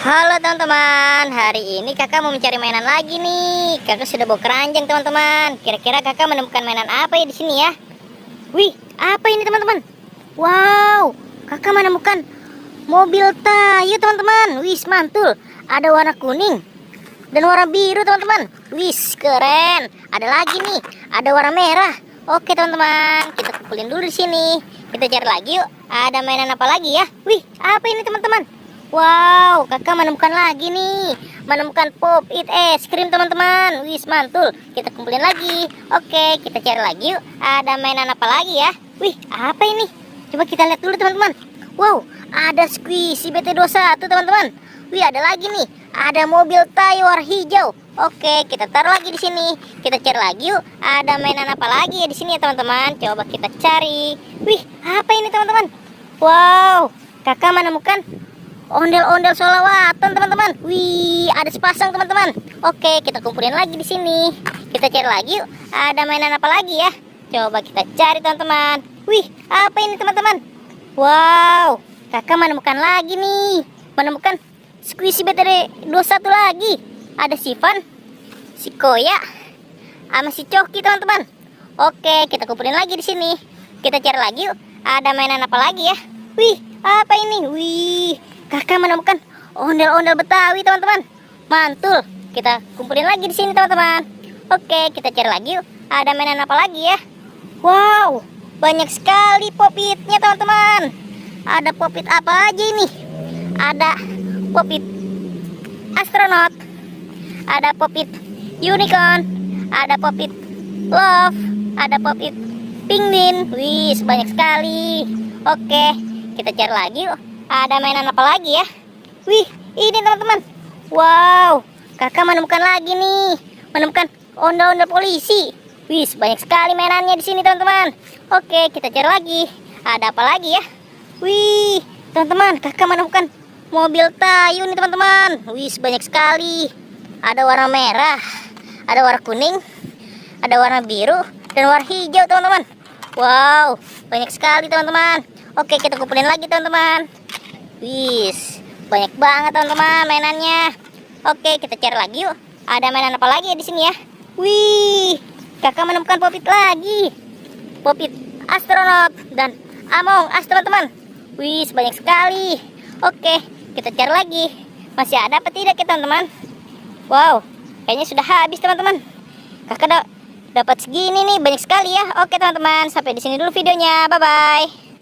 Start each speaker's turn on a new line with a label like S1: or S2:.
S1: Halo teman-teman, hari ini kakak mau mencari mainan lagi nih. Kakak sudah bawa keranjang teman-teman. Kira-kira kakak menemukan mainan apa ya di sini ya? Wih, apa ini teman-teman? Wow, kakak menemukan mobil Tayo teman-teman. Wih, mantul. Ada warna kuning dan warna biru teman-teman. Wih, keren. Ada lagi nih, ada warna merah. Oke teman-teman, kita kumpulin dulu di sini. Kita cari lagi yuk. Ada mainan apa lagi ya? Wih, apa ini teman-teman? Wow, kakak menemukan lagi nih. Menemukan Pop It es krim teman-teman. Wih, mantul. Kita kumpulin lagi. Oke, kita cari lagi yuk. Ada mainan apa lagi ya? Wih, apa ini? Coba kita lihat dulu teman-teman. Wow, ada Squishy BT21 teman-teman. Wih, ada lagi nih. Ada mobil Tayo warna hijau. Oke, kita taruh lagi di sini. Kita cari lagi yuk. Ada mainan apa lagi ya di sini ya teman-teman? Coba kita cari. Wih, apa ini teman-teman? Wow, kakak menemukan ondel-ondel solawatan teman-teman. Wih, ada sepasang teman-teman. Oke, kita kumpulin lagi di sini. Kita cari lagi yuk. Ada mainan apa lagi ya? Coba kita cari teman-teman. Wih, apa ini teman-teman? Wow, kakak menemukan lagi nih. Menemukan Squishy BT21 lagi. Ada Sivan, si Koya, sama si Coki teman-teman. Oke, kita kumpulin lagi di sini. Kita cari lagi yuk. Ada mainan apa lagi ya? Wih, apa ini? Wih, kakak menemukan ondel-ondel Betawi teman-teman. Mantul. Kita kumpulin lagi di sini teman-teman. Oke, kita cari lagi yuk. Ada mainan apa lagi ya? Wow, banyak sekali popitnya teman-teman. Ada popit apa aja ini? Ada popit astronot, ada popit unicorn, ada popit love, ada popit pingvin. Wih, banyak sekali. Oke, kita cari lagi yuk. Ada mainan apa lagi ya? Wih, ini teman-teman. Wow, kakak menemukan lagi nih. Menemukan ondel-ondel polisi. Wih, banyak sekali mainannya di sini teman-teman. Oke, kita cari lagi. Ada apa lagi ya? Wih, teman-teman, kakak menemukan mobil Tayo nih teman-teman. Wih, banyak sekali. Ada warna merah, ada warna kuning, ada warna biru, dan warna hijau teman-teman. Wow, banyak sekali teman-teman. Oke, kita kumpulin lagi teman-teman. Wis, banyak banget teman-teman mainannya. Oke, kita cari lagi yuk. Ada mainan apa lagi ya di sini ya? Wih, kakak menemukan popit lagi. Popit astronot dan Among Us teman-teman. Wih, banyak sekali. Oke, kita cari lagi. Masih ada apa tidak ya teman-teman? Wow, kayaknya sudah habis teman-teman. Kakak dapat segini nih, banyak sekali ya. Oke teman-teman, sampai di sini dulu videonya. Bye-bye.